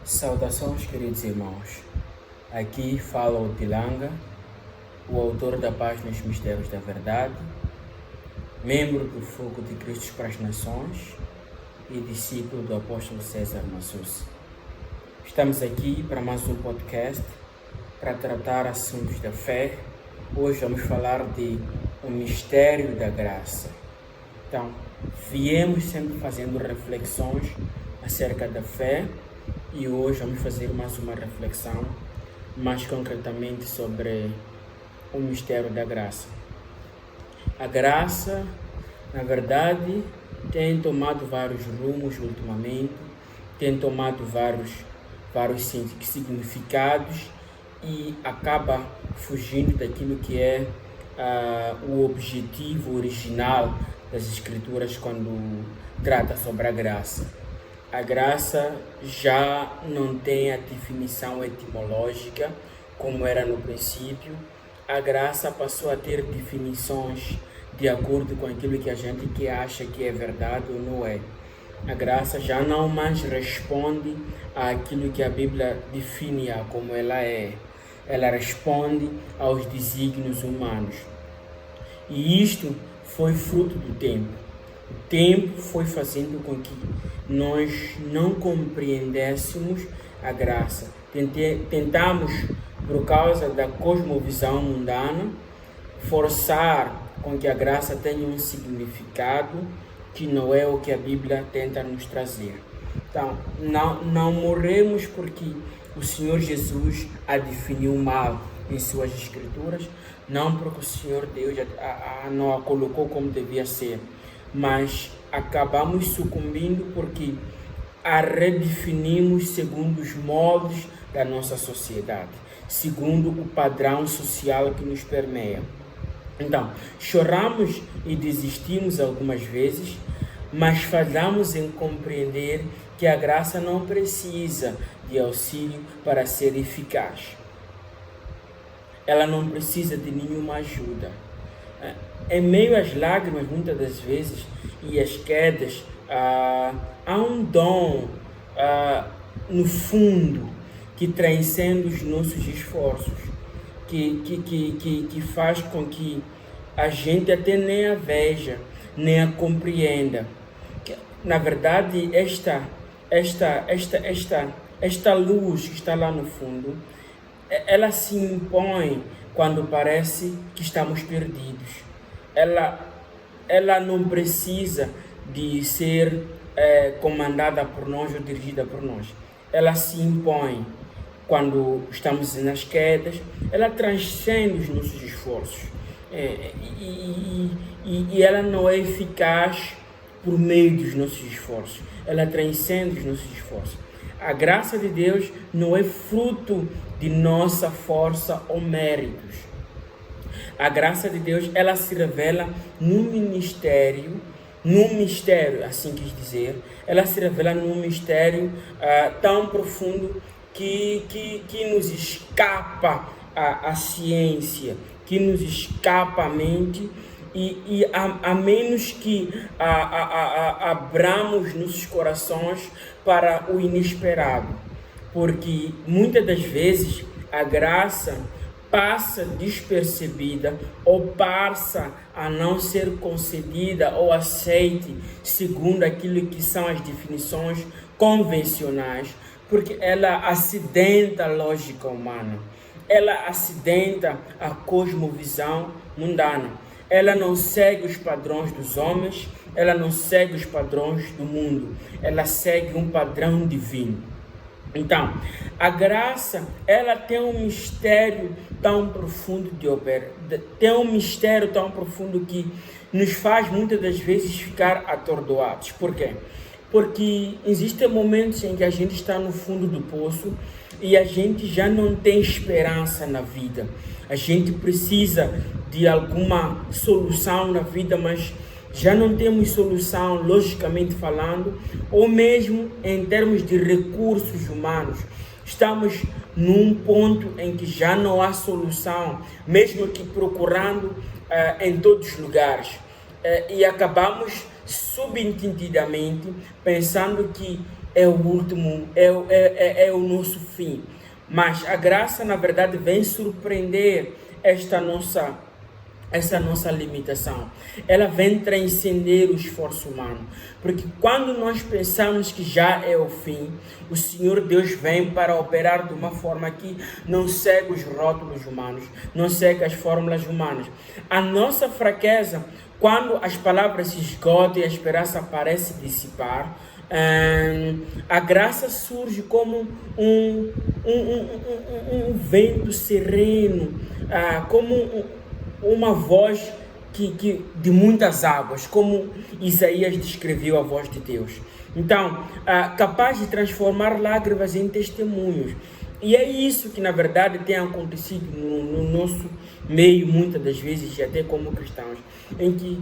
Saudações, queridos irmãos. Aqui fala o Tilanga, o autor da Paz nos Mistérios da Verdade, membro do Fogo de Cristo para as Nações e discípulo do apóstolo César Massucci. Estamos aqui para mais um podcast para tratar assuntos da fé. Hoje vamos falar de o mistério da graça. Então, viemos sempre fazendo reflexões acerca da fé e hoje vamos fazer mais uma reflexão, mais concretamente sobre o mistério da graça. A graça, na verdade, tem tomado vários rumos ultimamente, tem tomado vários significados e acaba fugindo daquilo que é o objetivo original das Escrituras quando trata sobre a graça. A graça já não tem a definição etimológica como era no princípio. A graça passou a ter definições de acordo com aquilo que a gente que acha que é verdade ou não é. A graça já não mais responde àquilo que a Bíblia define como ela é. Ela responde aos desígnios humanos. E isto foi fruto do tempo. O tempo foi fazendo com que nós não compreendêssemos a graça. Tentamos, por causa da cosmovisão mundana, forçar com que a graça tenha um significado que não é o que a Bíblia tenta nos trazer. Então, não morremos porque o Senhor Jesus a definiu mal em suas Escrituras, não porque o Senhor Deus não a colocou como devia ser, mas acabamos sucumbindo porque a redefinimos segundo os moldes da nossa sociedade, segundo o padrão social que nos permeia. Então, choramos e desistimos algumas vezes, mas falhamos em compreender que a graça não precisa de auxílio para ser eficaz. Ela não precisa de nenhuma ajuda. Em meio às lágrimas, muitas das vezes, e às quedas, há um dom, no fundo, que transcende os nossos esforços, que faz com que a gente até nem a veja, nem a compreenda. Na verdade, esta luz que está lá no fundo, ela se impõe quando parece que estamos perdidos. Ela não precisa de ser comandada por nós ou dirigida por nós. Ela se impõe quando estamos nas quedas. Ela transcende os nossos esforços. E ela não é eficaz por meio dos nossos esforços. Ela transcende os nossos esforços. A graça de Deus não é fruto de nossa força ou méritos. A graça de Deus, ela se revela num mistério, assim quis dizer, ela se revela num mistério tão profundo que nos escapa a ciência, que nos escapa a mente, e a menos que abramos nossos corações para o inesperado, porque muitas das vezes a graça passa despercebida ou passa a não ser concedida ou aceite segundo aquilo que são as definições convencionais, porque ela acidenta a lógica humana, ela acidenta a cosmovisão mundana, ela não segue os padrões dos homens, ela não segue os padrões do mundo, ela segue um padrão divino. Então, a graça, ela tem um mistério tão profundo tem um mistério tão profundo que nos faz muitas das vezes ficar atordoados. Por quê? Porque existem momentos em que a gente está no fundo do poço e a gente já não tem esperança na vida. A gente precisa de alguma solução na vida, mas já não temos solução, logicamente falando, ou mesmo em termos de recursos humanos. Estamos num ponto em que já não há solução, mesmo que procurando em todos os lugares. E acabamos subentendidamente pensando que é o último, é o nosso fim. Mas a graça, na verdade, vem surpreender essa nossa limitação. Ela vem transcender o esforço humano. Porque quando nós pensamos que já é o fim, o Senhor Deus vem para operar de uma forma que não segue os rótulos humanos, não segue as fórmulas humanas. A nossa fraqueza, quando as palavras se esgotam e a esperança parece dissipar, a graça surge como um vento sereno, como uma voz que de muitas águas, como Isaías descreveu a voz de Deus. Então, capaz de transformar lágrimas em testemunhos. E é isso que, na verdade, tem acontecido no nosso meio, muitas das vezes, e até como cristãos, em que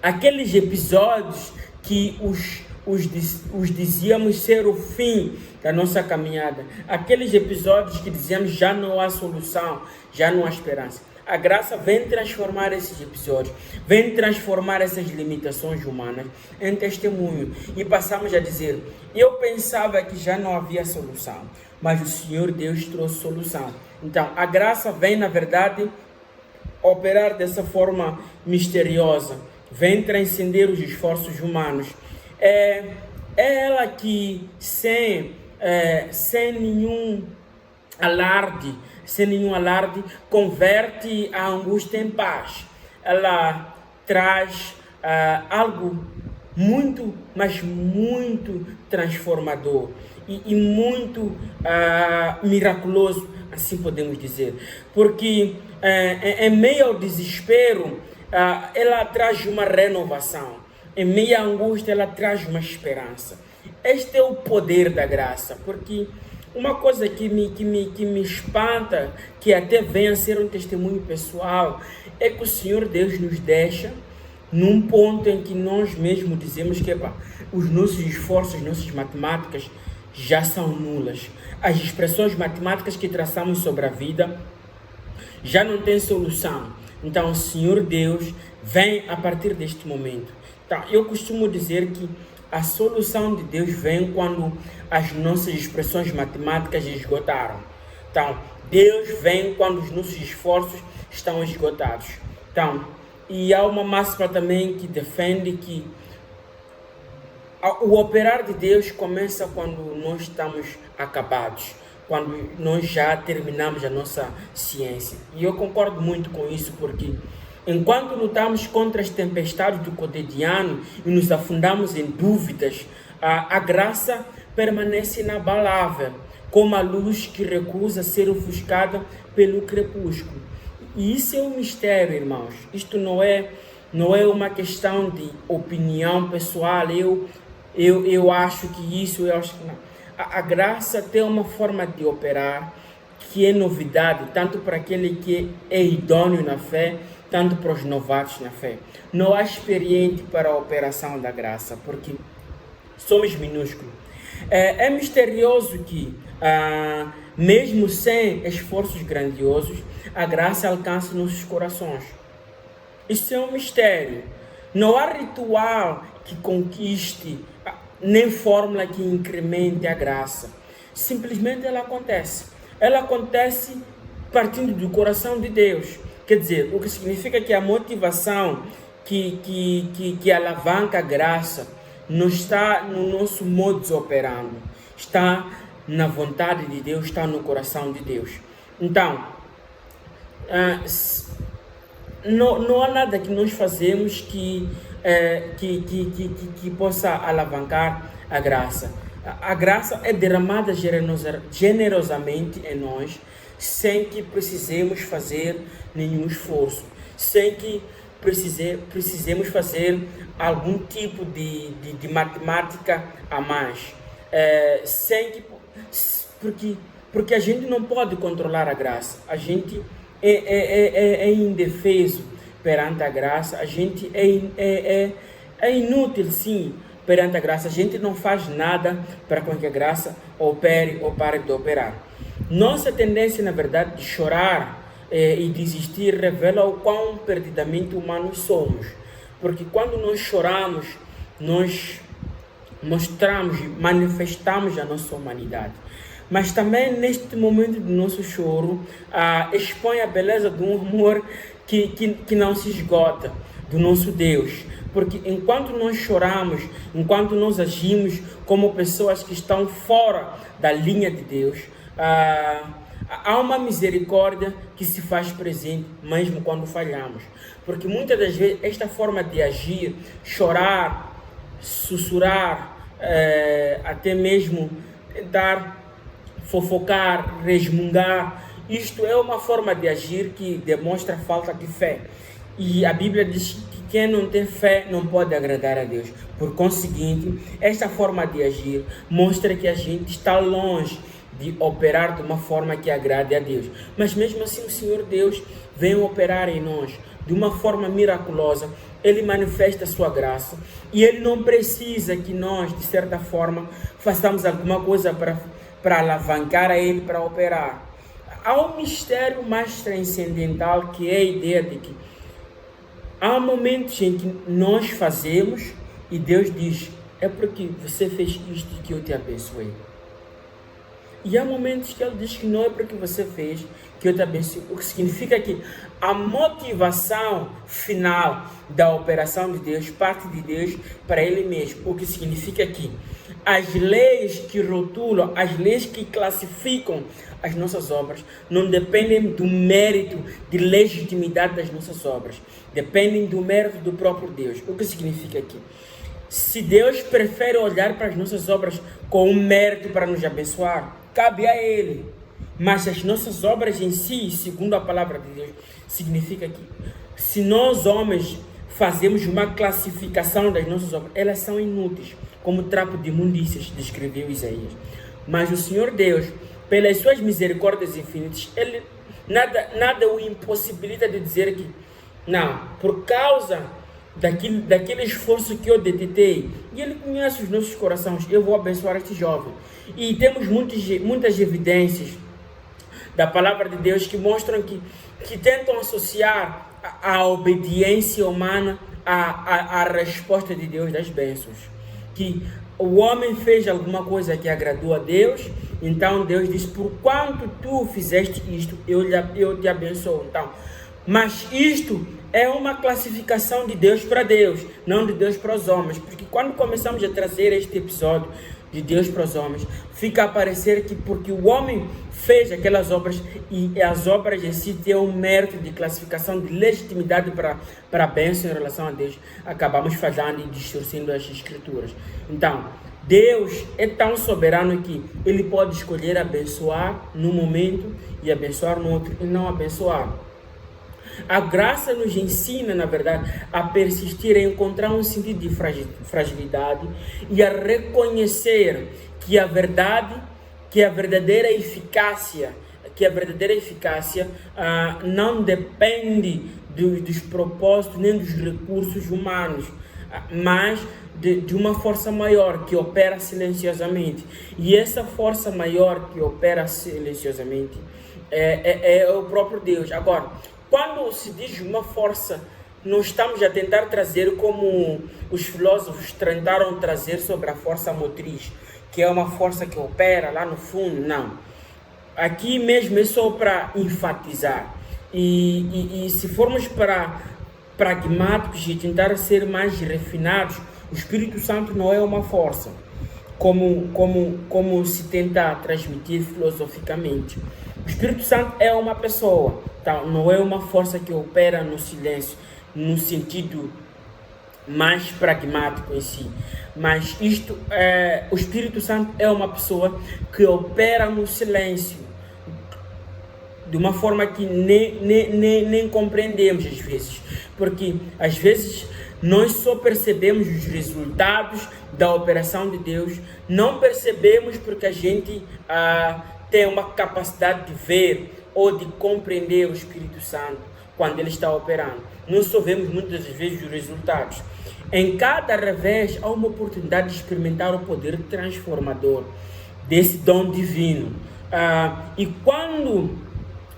aqueles episódios que os dizíamos ser o fim da nossa caminhada, aqueles episódios que dizíamos já não há solução, já não há esperança. A graça vem transformar esses episódios, vem transformar essas limitações humanas em testemunho. E passamos a dizer, eu pensava que já não havia solução, mas o Senhor Deus trouxe solução. Então, a graça vem, na verdade, operar dessa forma misteriosa, vem transcender os esforços humanos. É ela que, sem nenhum alarde, converte a angústia em paz. Ela traz algo muito, mas muito transformador e muito miraculoso, assim podemos dizer. Porque em meio ao desespero, ela traz uma renovação. Em meio à angústia, ela traz uma esperança. Este é o poder da graça, porque uma coisa que me espanta, que até vem a ser um testemunho pessoal, é que o Senhor Deus nos deixa num ponto em que nós mesmos dizemos que os nossos esforços, nossas matemáticas já são nulas. As expressões matemáticas que traçamos sobre a vida já não têm solução. Então o Senhor Deus vem a partir deste momento. Então, eu costumo dizer que a solução de Deus vem quando as nossas expressões matemáticas esgotaram. Então, Deus vem quando os nossos esforços estão esgotados. Então, e há uma máxima também que defende que o operar de Deus começa quando nós estamos acabados, quando nós já terminamos a nossa ciência. E eu concordo muito com isso, porque enquanto lutamos contra as tempestades do cotidiano e nos afundamos em dúvidas, a graça permanece inabalável, como a luz que recusa ser ofuscada pelo crepúsculo. E isso é um mistério, irmãos. Isto não é uma questão de opinião pessoal. Eu acho que isso, eu acho que não. A graça tem uma forma de operar que é novidade, tanto para aquele que é idôneo na fé, tanto para os novatos na fé. Não há experiente para a operação da graça, porque somos minúsculos. É misterioso que, mesmo sem esforços grandiosos, a graça alcança nossos corações. Isso é um mistério. Não há ritual que conquiste, nem fórmula que incremente a graça. Simplesmente ela acontece. Ela acontece partindo do coração de Deus. Quer dizer, o que significa que a motivação que alavanca a graça não está no nosso modus operandi, está na vontade de Deus, está no coração de Deus. Então, não há nada que nós fazemos que possa alavancar a graça. A graça é derramada generosamente em nós, sem que precisemos fazer nenhum esforço, sem que precisemos fazer algum tipo de matemática a mais, porque a gente não pode controlar a graça, a gente é indefeso perante a graça, a gente é inútil, sim, perante a graça. A gente não faz nada para que a graça opere ou pare de operar. Nossa tendência, na verdade, de chorar e desistir revela o quão perdidamente humanos somos. Porque quando nós choramos, nós mostramos, manifestamos a nossa humanidade. Mas também neste momento do nosso choro, expõe a beleza de um amor que não se esgota, do nosso Deus. Porque enquanto nós choramos, enquanto nós agimos como pessoas que estão fora da linha de Deus, há uma misericórdia que se faz presente mesmo quando falhamos. Porque muitas das vezes esta forma de agir, chorar, sussurrar, até mesmo tentar fofocar, resmungar, isto é uma forma de agir que demonstra falta de fé. E a Bíblia diz que quem não tem fé não pode agradar a Deus. Por conseguinte, esta forma de agir mostra que a gente está longe de operar de uma forma que agrade a Deus. Mas mesmo assim o Senhor Deus vem operar em nós de uma forma miraculosa. Ele manifesta a sua graça e Ele não precisa que nós, de certa forma, façamos alguma coisa para alavancar a Ele, para operar. Há um mistério mais transcendental, que é a ideia de que há momentos em que nós fazemos e Deus diz: é porque você fez isto que eu te abençoei. E há momentos que Ele diz que não é porque você fez que eu te abençoei. O que significa que a motivação final da operação de Deus parte de Deus para Ele mesmo. O que significa que as leis que rotulam, as leis que classificam as nossas obras não dependem do mérito de legitimidade das nossas obras. Dependem do mérito do próprio Deus. O que significa que se Deus prefere olhar para as nossas obras com um mérito para nos abençoar, cabe a Ele. Mas as nossas obras em si, segundo a palavra de Deus, significa que se nós homens fazemos uma classificação das nossas obras, elas são inúteis, como trapo de imundícias, descreveu Isaías. Mas o Senhor Deus, pelas suas misericórdias infinitas, Ele nada o impossibilita de dizer que não, por causa daquele esforço que eu dedicei, e Ele conhece os nossos corações, eu vou abençoar este jovem. E temos muitas evidências da palavra de Deus que mostram que tentam associar a obediência humana à resposta de Deus das bênçãos. Que o homem fez alguma coisa que agradou a Deus, então Deus diz: por quanto tu fizeste isto, eu te abençoo. Então, mas isto é uma classificação de Deus para Deus, não de Deus para os homens. Porque quando começamos a trazer este episódio de Deus para os homens, fica a parecer que porque o homem fez aquelas obras e as obras em si têm um mérito de classificação, de legitimidade para a bênção em relação a Deus, acabamos falhando e distorcendo as escrituras. Então, Deus é tão soberano que Ele pode escolher abençoar num momento e abençoar no outro e não abençoar. A graça nos ensina, na verdade, a persistir, a encontrar um sentido de fragilidade e a reconhecer que a verdade, que a verdadeira eficácia não depende dos propósitos nem dos recursos humanos, mas de uma força maior que opera silenciosamente. E essa força maior que opera silenciosamente é o próprio Deus. Agora, quando se diz uma força, não estamos a tentar trazer como os filósofos tentaram trazer sobre a força motriz, que é uma força que opera lá no fundo. Não. Aqui mesmo é só para enfatizar. E se formos para pragmáticos e tentar ser mais refinados, o Espírito Santo não é uma força, como se tenta transmitir filosoficamente. O Espírito Santo é uma pessoa, então não é uma força que opera no silêncio, no sentido mais pragmático em si. Mas o Espírito Santo é uma pessoa que opera no silêncio, de uma forma que nem compreendemos às vezes. Porque às vezes nós só percebemos os resultados da operação de Deus, não percebemos porque a gente tem uma capacidade de ver ou de compreender o Espírito Santo quando ele está operando. Nós só vemos muitas vezes os resultados. Em cada revés há uma oportunidade de experimentar o poder transformador desse dom divino. E quando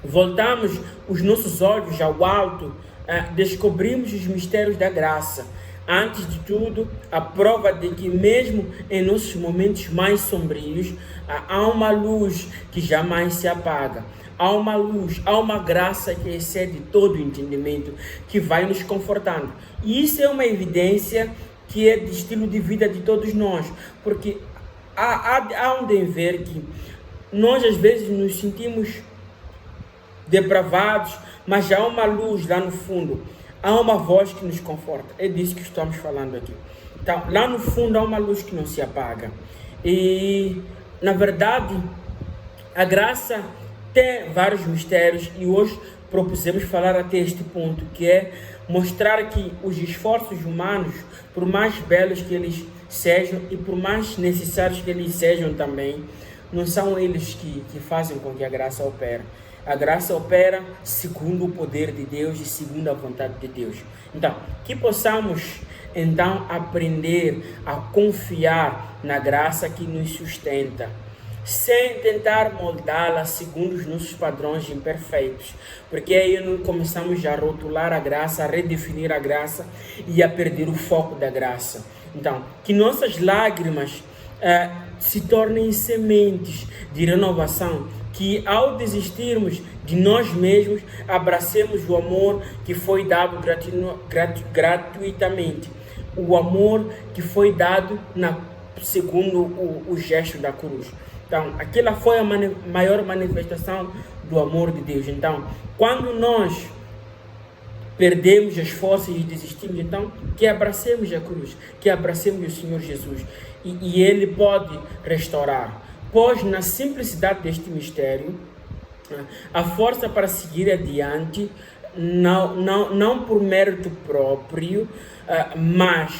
voltamos os nossos olhos ao alto, descobrimos os mistérios da graça. Antes de tudo, a prova de que mesmo em nossos momentos mais sombrios, há uma luz que jamais se apaga. Há uma luz, há uma graça que excede todo o entendimento, que vai nos confortando. E isso é uma evidência que é de estilo de vida de todos nós, porque há um dever que nós às vezes nos sentimos depravados, mas há uma luz lá no fundo, há uma voz que nos conforta. É disso que estamos falando aqui. Então, lá no fundo há uma luz que não se apaga. E, na verdade, a graça tem vários mistérios e hoje propusemos falar até este ponto, que é mostrar que os esforços humanos, por mais belos que eles sejam e por mais necessários que eles sejam também, não são eles que fazem com que a graça opere. A graça opera segundo o poder de Deus e segundo a vontade de Deus. Então, que possamos então aprender a confiar na graça que nos sustenta, sem tentar moldá-la segundo os nossos padrões imperfeitos, porque aí não começamos a rotular a graça, a redefinir a graça e a perder o foco da graça. Então, que nossas lágrimas se tornem sementes de renovação, que ao desistirmos de nós mesmos, abracemos o amor que foi dado gratuitamente, o amor que foi dado segundo o gesto da cruz. Então, aquela foi a maior manifestação do amor de Deus. Então, quando nós perdemos as forças e desistimos, então, que abracemos a cruz, que abracemos o Senhor Jesus. E Ele pode restaurar. Pois na simplicidade deste mistério, a força para seguir adiante, não por mérito próprio, mas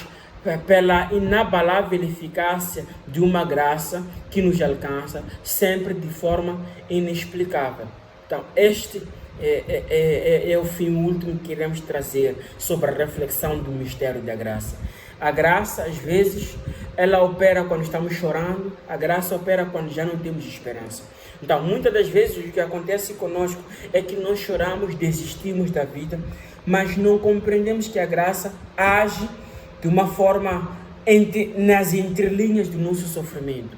pela inabalável eficácia de uma graça que nos alcança, sempre de forma inexplicável. Então, este é o fim último que queremos trazer sobre a reflexão do mistério da graça. A graça, às vezes, ela opera quando estamos chorando, a graça opera quando já não temos esperança. Então, muitas das vezes, o que acontece conosco é que nós choramos, desistimos da vida, mas não compreendemos que a graça age de uma forma nas entrelinhas do nosso sofrimento.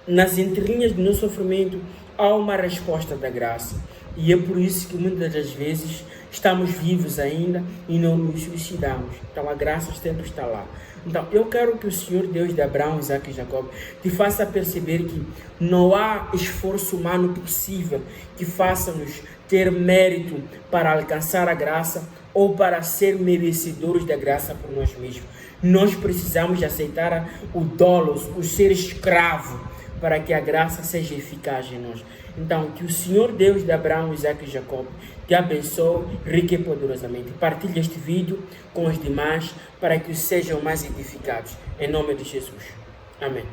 Nas entrelinhas do nosso sofrimento há uma resposta da graça. E é por isso que muitas das vezes estamos vivos ainda e não nos suicidamos. Então a graça sempre está lá. Então eu quero que o Senhor Deus de Abraão, Isaac e Jacó te faça perceber que não há esforço humano possível que faça-nos ter mérito para alcançar a graça ou para ser merecedores da graça por nós mesmos. Nós precisamos aceitar o dolo, o ser escravo, para que a graça seja eficaz em nós. Então, que o Senhor Deus de Abraão, Isaac e Jacó te abençoe rica e poderosamente. Partilhe este vídeo com os demais para que sejam mais edificados. Em nome de Jesus. Amém.